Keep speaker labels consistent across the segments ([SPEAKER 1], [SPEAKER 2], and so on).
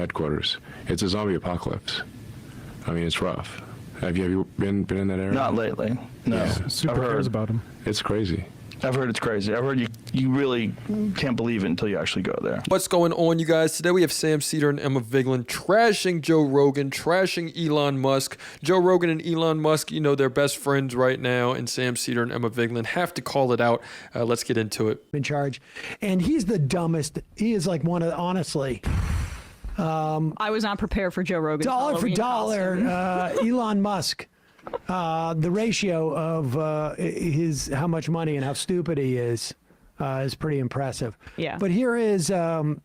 [SPEAKER 1] headquarters. It's a zombie apocalypse. I mean, it's rough. Have you been in that area?
[SPEAKER 2] Not lately. No.
[SPEAKER 1] Yeah.
[SPEAKER 3] Super cares about him.
[SPEAKER 1] It's crazy.
[SPEAKER 2] I've heard it's crazy. I've heard you really can't believe it until you actually go there.
[SPEAKER 4] What's going on, you guys? Today we have Sam Seder and Emma Vigeland trashing Joe Rogan, trashing Elon Musk. Joe Rogan and Elon Musk, you know, they're best friends right now, and Sam Seder and Emma Vigeland have to call it out. Let's get into it.
[SPEAKER 5] In charge, and he's the dumbest. He is like one of, honestly.
[SPEAKER 6] I was not prepared for Joe Rogan.
[SPEAKER 5] Dollar for dollar, Elon Musk. The ratio of how much money and how stupid he is pretty impressive.
[SPEAKER 6] Yeah.
[SPEAKER 5] But here is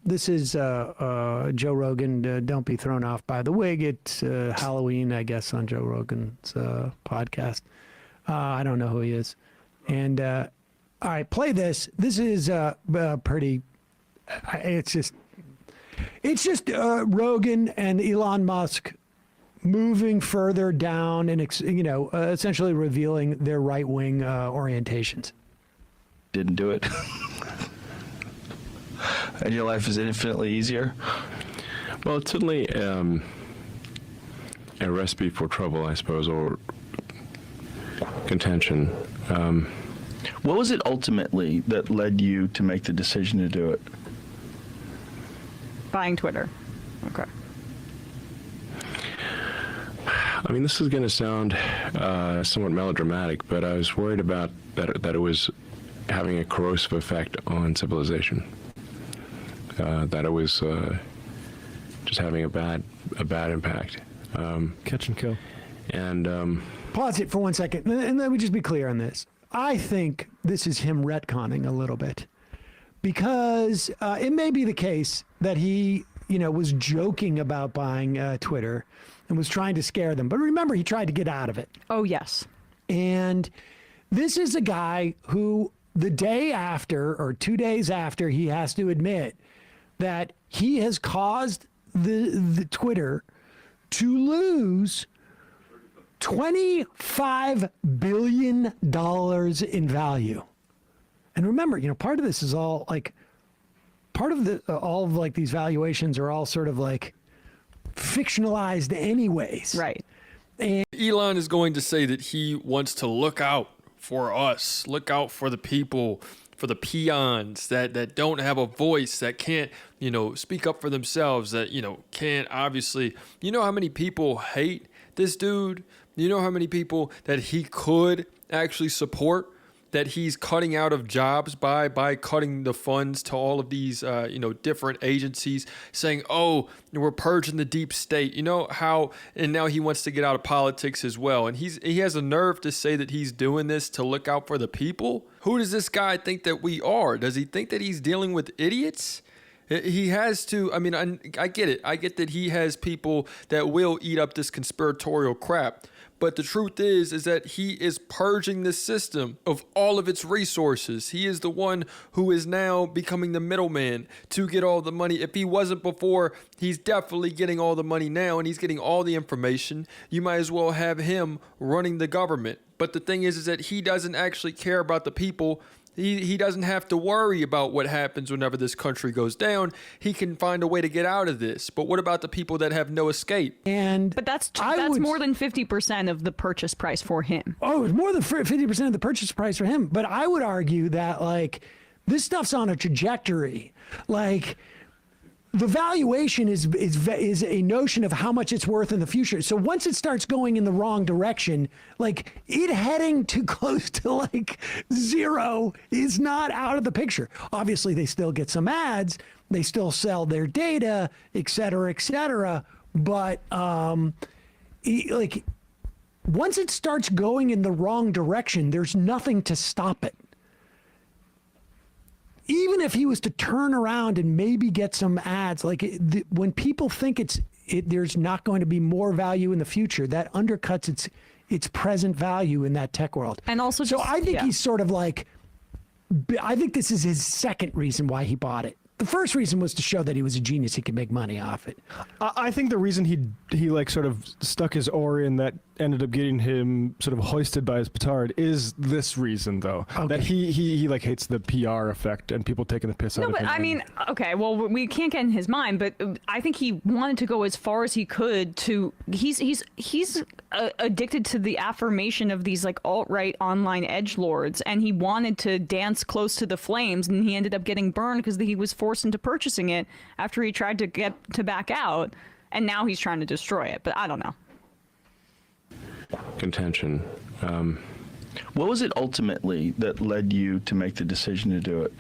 [SPEAKER 5] this is Joe Rogan. Don't be thrown off by the wig. It's Halloween, I guess, on Joe Rogan's podcast. I don't know who he is. And all right, play this. This is pretty. It's just Rogan and Elon Musk moving further down and essentially revealing their right-wing orientations.
[SPEAKER 2] Didn't do it. And your life is infinitely easier.
[SPEAKER 1] Well, it's certainly a recipe for trouble, I suppose, or contention.
[SPEAKER 2] What was it ultimately that led you to make the decision to do it?
[SPEAKER 6] Buying Twitter. Okay.
[SPEAKER 1] I mean, this is going to sound somewhat melodramatic, but I was worried about that it was having a corrosive effect on civilization. That it was just having a bad impact.
[SPEAKER 3] Catch and kill.
[SPEAKER 1] And
[SPEAKER 5] Pause it for 1 second, and let me just be clear on this. I think this is him retconning a little bit, because it may be the case that he, was joking about buying Twitter and was trying to scare them. But remember, he tried to get out of it.
[SPEAKER 6] Oh, yes.
[SPEAKER 5] And this is a guy who the day after or 2 days after, he has to admit that he has caused the Twitter to lose $25 billion in value. And remember, part of this is all like, all of these valuations are all sort of like fictionalized anyways.
[SPEAKER 6] Right.
[SPEAKER 5] And
[SPEAKER 4] Elon is going to say that he wants to look out for us, look out for the people, for the peons that don't have a voice, that can't, speak up for themselves, that, can't obviously, how many people hate this dude? You know how many people that he could actually support, that he's cutting out of jobs by cutting the funds to all of these, different agencies, saying, oh, we're purging the deep state. And now he wants to get out of politics as well. And he has a nerve to say that he's doing this to look out for the people. Who does this guy think that we are? Does he think that he's dealing with idiots? He has to, I get it. I get that he has people that will eat up this conspiratorial crap. But the truth is that he is purging the system of all of its resources. He is the one who is now becoming the middleman to get all the money. If he wasn't before, he's definitely getting all the money now, and he's getting all the information. You might as well have him running the government. But the thing is that he doesn't actually care about the people. He doesn't have to worry about what happens whenever this country goes down. He can find a way to get out of this. But what about the people that have no escape?
[SPEAKER 6] But that's more than 50% of the purchase price for him.
[SPEAKER 5] Oh, it's more than 50% of the purchase price for him. But I would argue that this stuff's on a trajectory. The valuation is a notion of how much it's worth in the future. So once it starts going in the wrong direction, it heading too close to zero is not out of the picture. Obviously, they still get some ads, they still sell their data, et cetera, et cetera. But once it starts going in the wrong direction, there's nothing to stop it. Even if he was to turn around and maybe get some ads, when people think there's not going to be more value in the future, that undercuts its present value in that tech world.
[SPEAKER 6] And also,
[SPEAKER 5] I think he's sort of I think this is his second reason why he bought it. The first reason was to show that he was a genius. He could make money off it.
[SPEAKER 3] I think the reason he like sort of stuck his oar in that ended up getting him sort of hoisted by his petard is this reason, though.
[SPEAKER 5] Okay.
[SPEAKER 3] That he like hates the PR effect and people taking the piss out
[SPEAKER 6] No,
[SPEAKER 3] of
[SPEAKER 6] but
[SPEAKER 3] him.
[SPEAKER 6] I mean, okay, well, we can't get in his mind, but I think he wanted to go as far as he could to. He's addicted to the affirmation of these like alt-right online edgelords, and he wanted to dance close to the flames, and he ended up getting burned because he was forced into purchasing it after he tried to get to back out, and now he's trying to destroy it. But I don't know.
[SPEAKER 1] Contention.
[SPEAKER 2] What was it ultimately that led you to make the decision to do it?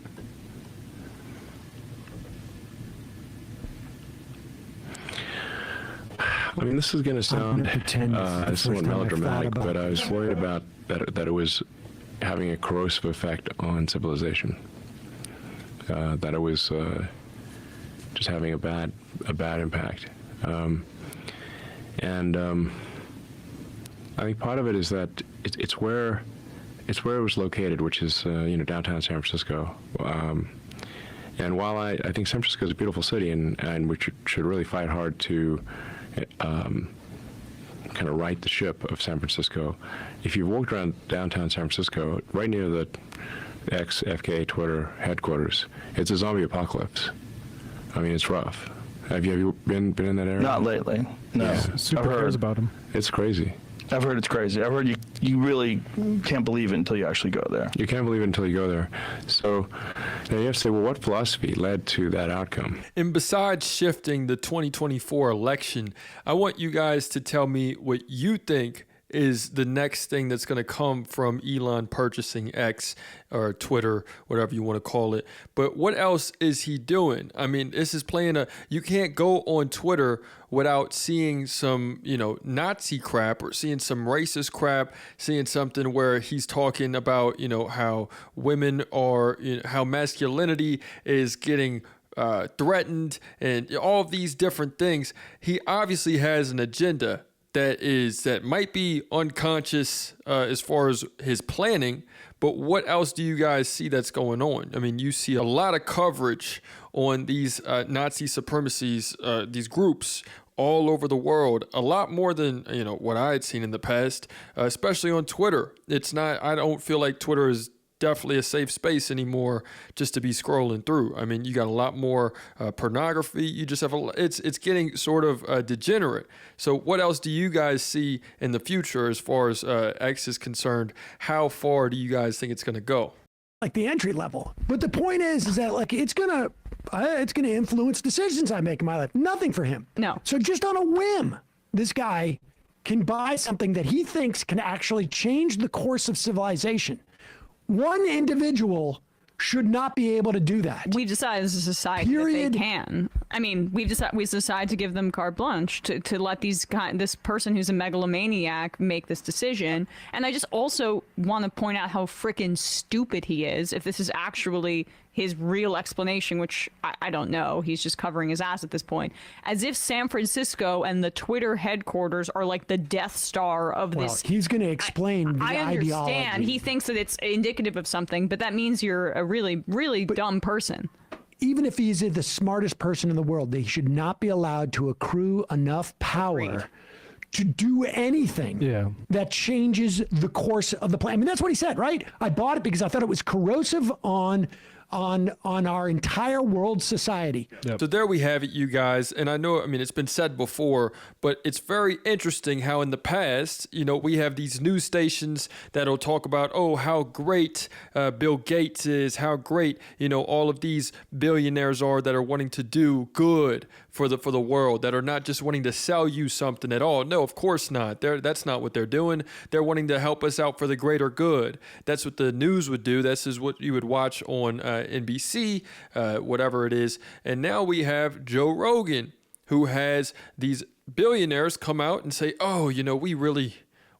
[SPEAKER 1] I mean, this is going to sound
[SPEAKER 5] gonna pretend this is the
[SPEAKER 1] somewhat
[SPEAKER 5] first time I've
[SPEAKER 1] melodramatic,
[SPEAKER 5] thought about
[SPEAKER 1] but I was worried about that it was having a corrosive effect on civilization. That it was just having a bad impact. I think part of it is that it's where it was located, which is downtown San Francisco. And while I think San Francisco is a beautiful city, and we should really fight hard to kind of right the ship of San Francisco, if you've walked around downtown San Francisco, right near the ex-FKA Twitter headquarters, it's a zombie apocalypse. I mean, it's rough. Have you been in that area?
[SPEAKER 2] Not lately. No.
[SPEAKER 1] Yeah.
[SPEAKER 3] Super cares about him.
[SPEAKER 1] It's crazy.
[SPEAKER 2] I've heard it's crazy. I've heard you really can't believe it until you actually go there.
[SPEAKER 1] You can't believe it until you go there. So now you have to say, well, what philosophy led to that outcome?
[SPEAKER 4] And besides shifting the 2024 election, I want you guys to tell me what you think is the next thing that's going to come from Elon purchasing X or Twitter, whatever you want to call it. But what else is he doing? I mean, this is you can't go on Twitter without seeing some, Nazi crap or seeing some racist crap, seeing something where he's talking about, how women are, how masculinity is getting threatened and all of these different things. He obviously has an agenda that might be unconscious as far as his planning, but what else do you guys see that's going on? I mean, you see a lot of coverage on these Nazi supremacies, these groups all over the world, a lot more than what I had seen in the past, especially on Twitter. I don't feel like Twitter is definitely a safe space anymore just to be scrolling through. I mean, you got a lot more pornography. You just have it's getting sort of degenerate. So what else do you guys see in the future as far as X is concerned? How far do you guys think it's going to go?
[SPEAKER 5] Like the entry level. But the point is that like it's gonna influence decisions I make in my life. Nothing for him.
[SPEAKER 6] No.
[SPEAKER 5] So just on a whim, this guy can buy something that he thinks can actually change the course of civilization. One individual should not be able to do that.
[SPEAKER 6] We decided as a society that they can. I mean, we decided to give them carte blanche to let this person who's a megalomaniac make this decision. And I just also want to point out how freaking stupid he is. If this is actually his real explanation, which I don't know, he's just covering his ass at this point. As if San Francisco and the Twitter headquarters are like the Death Star of this.
[SPEAKER 5] He's going to explain the
[SPEAKER 6] I
[SPEAKER 5] ideology.
[SPEAKER 6] understand. He thinks that it's indicative of something, but that means you're a really, really dumb person.
[SPEAKER 5] Even if he's the smartest person in the world, they should not be allowed to accrue enough power
[SPEAKER 6] Agreed.
[SPEAKER 5] to do anything that changes the course of the plan. I mean, that's what he said, right? I bought it because I thought it was corrosive on our entire world society.
[SPEAKER 4] So there we have it, you guys. And I know, it's been said before, but it's very interesting how in the past, we have these news stations that'll talk about, how great Bill Gates is, how great, all of these billionaires are that are wanting to do good for the world, that are not just wanting to sell you something at all. No, of course not. That's not what they're doing. They're wanting to help us out for the greater good. That's what the news would do. This is what you would watch on NBC, whatever it is. And now we have Joe Rogan, who has these billionaires come out and say,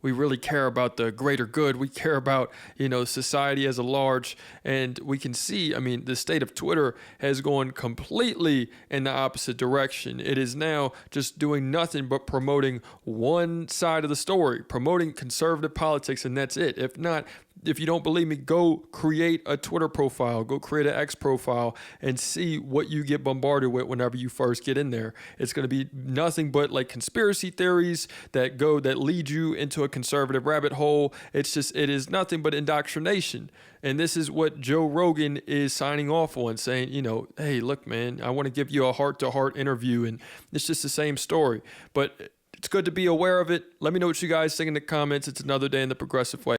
[SPEAKER 4] we really care about the greater good. We care about, society as a large. And we can see, the state of Twitter has gone completely in the opposite direction. It is now just doing nothing but promoting one side of the story, promoting conservative politics, and that's it. If not, if you don't believe me, go create a Twitter profile, go create an X profile, and see what you get bombarded with whenever you first get in there. It's going to be nothing but like conspiracy theories that lead you into a conservative rabbit hole. It is nothing but indoctrination. And this is what Joe Rogan is signing off on, saying, hey, look, man, I want to give you a heart-to-heart interview, and it's just the same story. But it's good to be aware of it. Let me know what you guys think in the comments. It's another day in the progressive way.